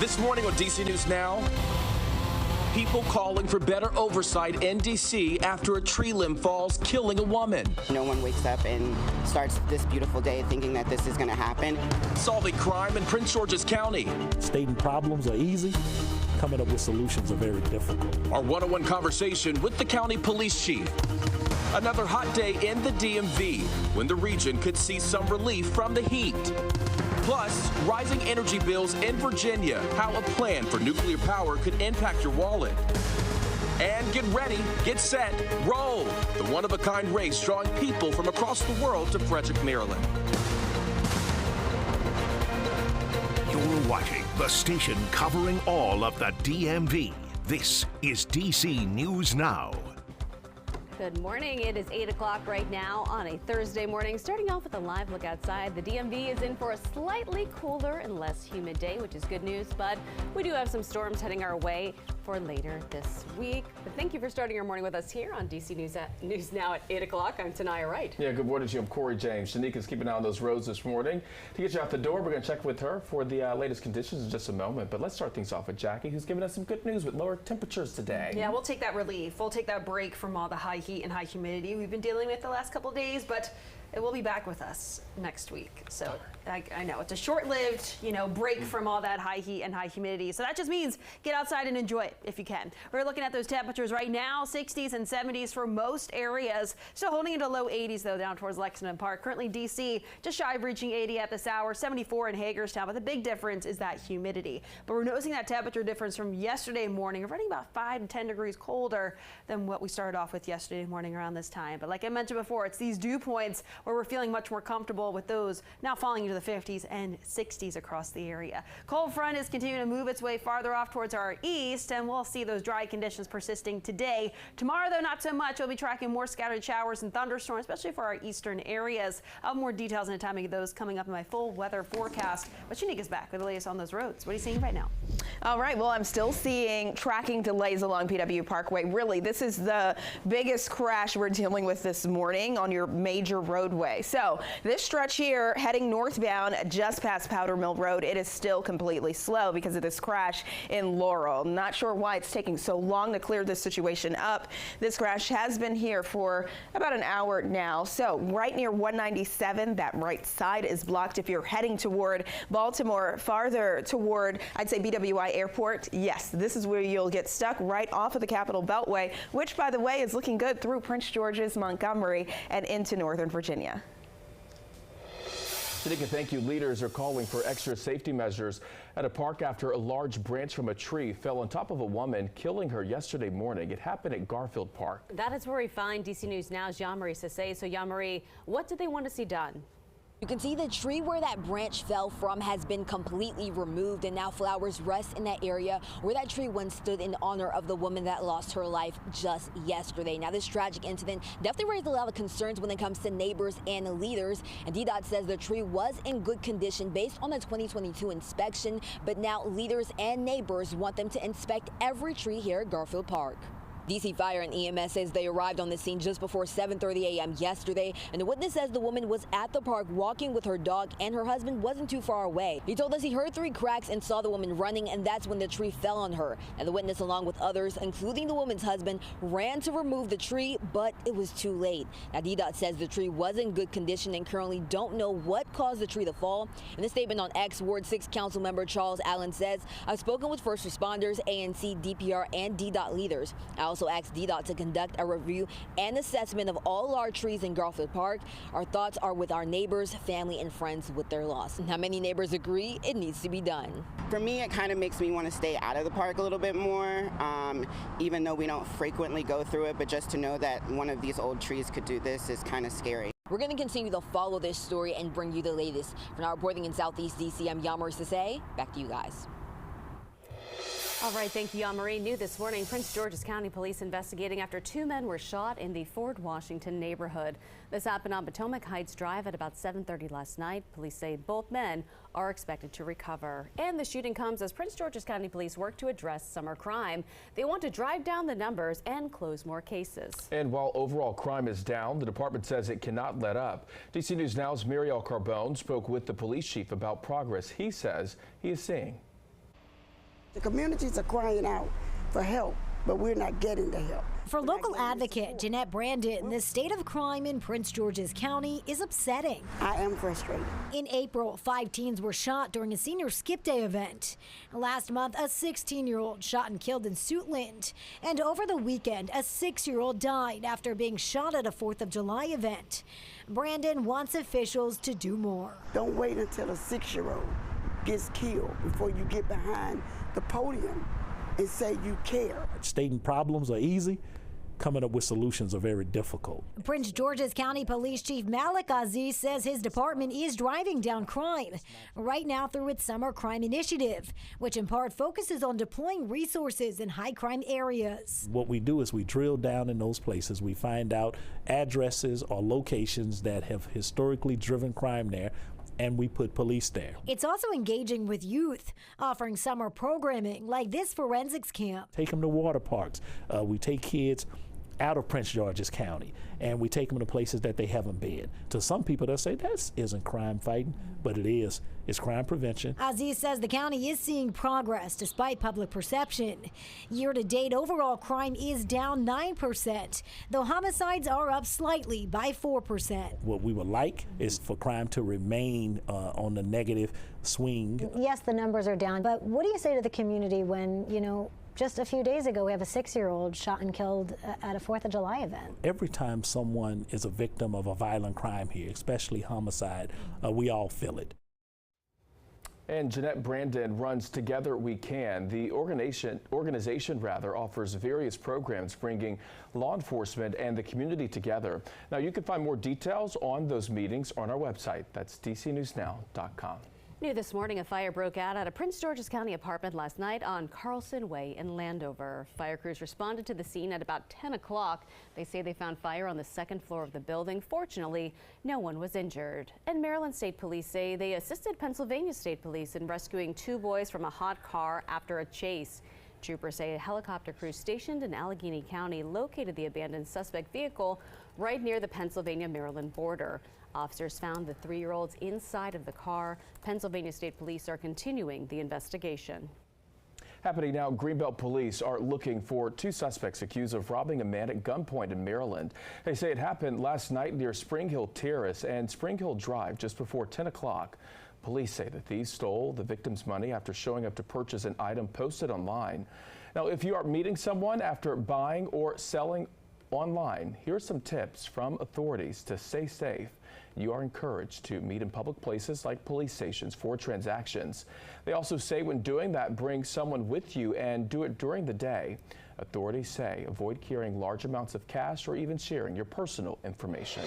This morning on DC News Now, people calling for better oversight in D.C. after a tree limb falls, killing a woman. No one wakes up and starts this beautiful day thinking that this is going to happen. Solving crime in Prince George's County. Stating problems are easy. Coming up with solutions are very difficult. Our one-on-one conversation with the county police chief. Another hot day in the DMV when the region could see some relief from the heat. Plus, rising energy bills in Virginia, how a plan for nuclear power could impact your wallet. And get ready, get set, roll! The one-of-a-kind race drawing people from across the world to Frederick, Maryland. You're watching the station covering all of the DMV. This is DC News Now. Good morning. It is 8 o'clock right now on a Thursday morning. Starting off with a live look outside. The DMV is in for a slightly cooler and less humid day, which is good news, but we do have some storms heading our way for later this week. But thank you for starting your morning with us here on DC News Now at 8 o'clock. I'm Tanaya Wright. Yeah, good morning to you. I'm Corey James. Shanika's keeping an eye on those roads this morning. To get you out the door, we're going to check with her for the latest conditions in just a moment. But let's start things off with Jackie, who's giving us some good news with lower temperatures today. Yeah, we'll take that relief. We'll take that break from all the high heat and high humidity we've been dealing with the last couple of days, but it will be back with us next week. So I know it's a short-lived, break from all that high heat and high humidity. So that just means get outside and enjoy it if you can. We're looking at those temperatures right now, 60s and 70s for most areas. Still holding into low 80s though down towards Lexington Park. Currently DC just shy of reaching 80 at this hour, 74 in Hagerstown. But the big difference is that humidity. But we're noticing that temperature difference from yesterday morning, running about 5 to 10 degrees colder than what we started off with yesterday morning around this time. But like I mentioned before, it's these dew points where we're feeling much more comfortable with those now falling into the 50s and 60s across the area. Cold front is continuing to move its way farther off towards our east, and we'll see those dry conditions persisting today. Tomorrow, though, not so much. We'll be tracking more scattered showers and thunderstorms, especially for our eastern areas. I'll have more details and the timing of those coming up in my full weather forecast. But Shanika's back with the latest on those roads. What are you seeing right now? All right, well, I'm still seeing tracking delays along PW Parkway. Really, this is the biggest crash we're dealing with this morning on your major roadway. So this stretch here heading northbound just past Powder Mill Road, it is still completely slow because of this crash in Laurel. Not sure why it's taking so long to clear this situation up. This crash has been here for about an hour now. So right near 197, that right side is blocked if you're heading toward Baltimore, farther toward, I'd say, BWI Airport. Yes, this is where you'll get stuck right off of the Capitol Beltway, which, by the way, is looking good through Prince George's, Montgomery, and into Northern Virginia. Shanika, thank you. Leaders are calling for extra safety measures at a park after a large branch from a tree fell on top of a woman, killing her yesterday morning. It happened at Garfield Park. That is where we find DC News Now's Jean-Marie Sissay. So, Jean-Marie, what do they want to see done? You can see the tree where that branch fell from has been completely removed, and now flowers rest in that area where that tree once stood in honor of the woman that lost her life just yesterday. Now, this tragic incident definitely raised a lot of concerns when it comes to neighbors and leaders, and DDOT says the tree was in good condition based on the 2022 inspection, but now leaders and neighbors want them to inspect every tree here at Garfield Park. DC Fire and EMS says they arrived on the scene just before 7:30 a.m. yesterday, and the witness says the woman was at the park walking with her dog and her husband wasn't too far away. He told us he heard 3 cracks and saw the woman running, and that's when the tree fell on her. And the witness, along with others, including the woman's husband, ran to remove the tree, but it was too late. Now, DDOT says the tree was in good condition and currently don't know what caused the tree to fall. In a statement on X, Ward 6 Council member Charles Allen says, I've spoken with first responders, ANC, DPR, and DDOT leaders. I also asked DDOT to conduct a review and assessment of all large trees in Garfield Park. Our thoughts are with our neighbors, family, and friends with their loss. Now, many neighbors agree it needs to be done. For me, it kind of makes me want to stay out of the park a little bit more, even though we don't frequently go through it, but just to know that one of these old trees could do this is kind of scary. We're going to continue to follow this story and bring you the latest. For now, reporting in Southeast DC, I'm Jean-Marie Sissay. Back to you guys. All right, thank you, Jean-Marie. New this morning, Prince George's County Police investigating after 2 men were shot in the Fort Washington neighborhood. This happened on Potomac Heights Drive at about 7:30 last night. Police say both men are expected to recover. And the shooting comes as Prince George's County Police work to address summer crime. They want to drive down the numbers and close more cases. And while overall crime is down, the department says it cannot let up. DC News Now's Muriel Carbone spoke with the police chief about progress he says he is seeing. The communities are crying out for help, but we're not getting the help. For local advocate Jeanette Brandon, the state of crime in Prince George's County is upsetting. I am frustrated. In April, 5 teens were shot during a senior skip day event. Last month, a 16-year-old shot and killed in Suitland. And over the weekend, a 6-year-old died after being shot at a 4th of July event. Brandon wants officials to do more. Don't wait until a 6-year-old gets killed before you get behind the podium and say you care. Stating problems are easy. Coming up with solutions are very difficult. Prince George's County Police Chief Malik Aziz says his department is driving down crime right now through its Summer Crime Initiative, which in part focuses on deploying resources in high crime areas. What we do is we drill down in those places. We find out addresses or locations that have historically driven crime there, and we put police there. It's also engaging with youth, offering summer programming like this forensics camp. Take them to water parks. We take kids out of Prince George's County, and we take them to places that they haven't been. To some people, they'll say, this isn't crime fighting, but it is. It's crime prevention. Aziz says the county is seeing progress despite public perception. Year-to-date, overall crime is down 9%, though homicides are up slightly by 4%. What we would like is for crime to remain on the negative swing. Yes, the numbers are down, but what do you say to the community when, just a few days ago, we have a 6-year-old shot and killed at a 4th of July event? Every time someone is a victim of a violent crime here, especially homicide, we all feel it. And Jeanette Brandon runs Together We Can. The organization offers various programs bringing law enforcement and the community together. Now, you can find more details on those meetings on our website. That's dcnewsnow.com. New this morning, a fire broke out at a Prince George's County apartment last night on Carlson Way in Landover. Fire crews responded to the scene at about 10 o'clock. They say they found fire on the 2nd floor of the building. Fortunately, no one was injured. And Maryland State Police say they assisted Pennsylvania State Police in rescuing 2 boys from a hot car after a chase. Troopers say a helicopter crew stationed in Allegheny County located the abandoned suspect vehicle right near the Pennsylvania-Maryland border. Officers found the 3-year-olds inside of the car. Pennsylvania State Police are continuing the investigation. Happening now, Greenbelt police are looking for 2 suspects accused of robbing a man at gunpoint in Maryland. They say it happened last night near Spring Hill Terrace and Spring Hill Drive just before 10 o'clock. Police say the thieves stole the victim's money after showing up to purchase an item posted online. Now, if you are meeting someone after buying or selling online, here are some tips from authorities to stay safe. You are encouraged to meet in public places like police stations for transactions. They also say when doing that, bring someone with you and do it during the day. Authorities say avoid carrying large amounts of cash or even sharing your personal information.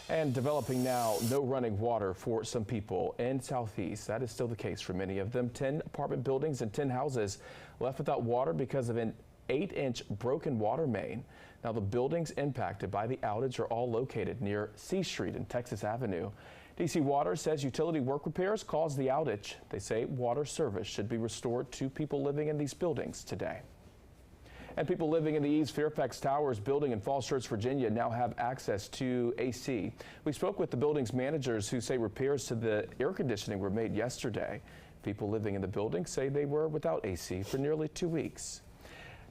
And developing now, no running water for some people in Southeast. That is still the case for many of them. 10 apartment buildings and 10 houses left without water because of an 8-inch broken water main. Now, the buildings impacted by the outage are all located near C Street and Texas Avenue. DC Water says utility work repairs caused the outage. They say water service should be restored to people living in these buildings today. And people living in the East Fairfax Towers building in Falls Church, Virginia now have access to AC. We spoke with the building's managers who say repairs to the air conditioning were made yesterday. People living in the building say they were without AC for nearly 2 weeks.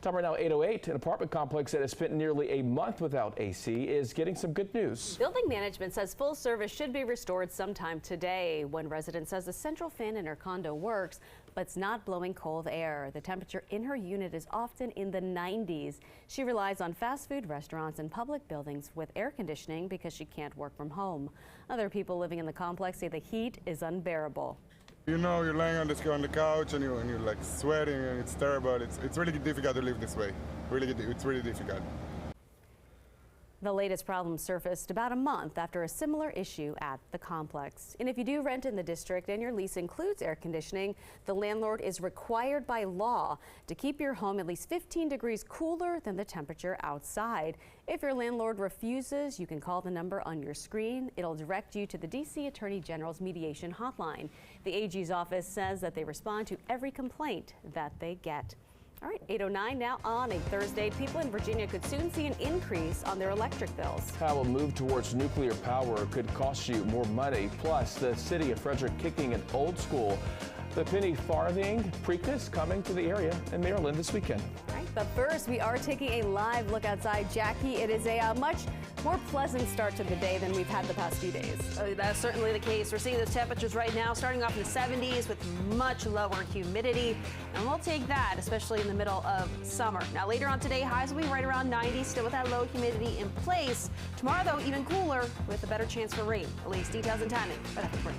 Time right now 8:08. An apartment complex that has spent nearly a month without AC is getting some good news. Building management says full service should be restored sometime today. One resident says the central fan in her condo works, but it's not blowing cold air. The temperature in her unit is often in the 90s. She relies on fast food restaurants and public buildings with air conditioning because she can't work from home. Other people living in the complex say the heat is unbearable. You're laying on the couch and you're like sweating and it's terrible. It's really difficult to live this way. It's really difficult. The latest problem surfaced about a month after a similar issue at the complex. And if you do rent in the district and your lease includes air conditioning, the landlord is required by law to keep your home at least 15 degrees cooler than the temperature outside. If your landlord refuses, you can call the number on your screen. It'll direct you to the D.C. Attorney General's mediation hotline. The AG's office says that they respond to every complaint that they get. All right, 8:09 now on a Thursday. People in Virginia could soon see an increase on their electric bills. How a move towards nuclear power could cost you more money. Plus, the city of Frederick kicking an old school The penny farthing Preakness coming to the area in Maryland this weekend. All right, but first, we are taking a live look outside. Jackie, it is a much more pleasant start to the day than we've had the past few days. That's certainly the case. We're seeing those temperatures right now starting off in the 70s with much lower humidity. And we'll take that, especially in the middle of summer. Now, later on today, highs will be right around 90, still with that low humidity in place. Tomorrow, though, even cooler with a better chance for rain. Elise, details and timing right after the break.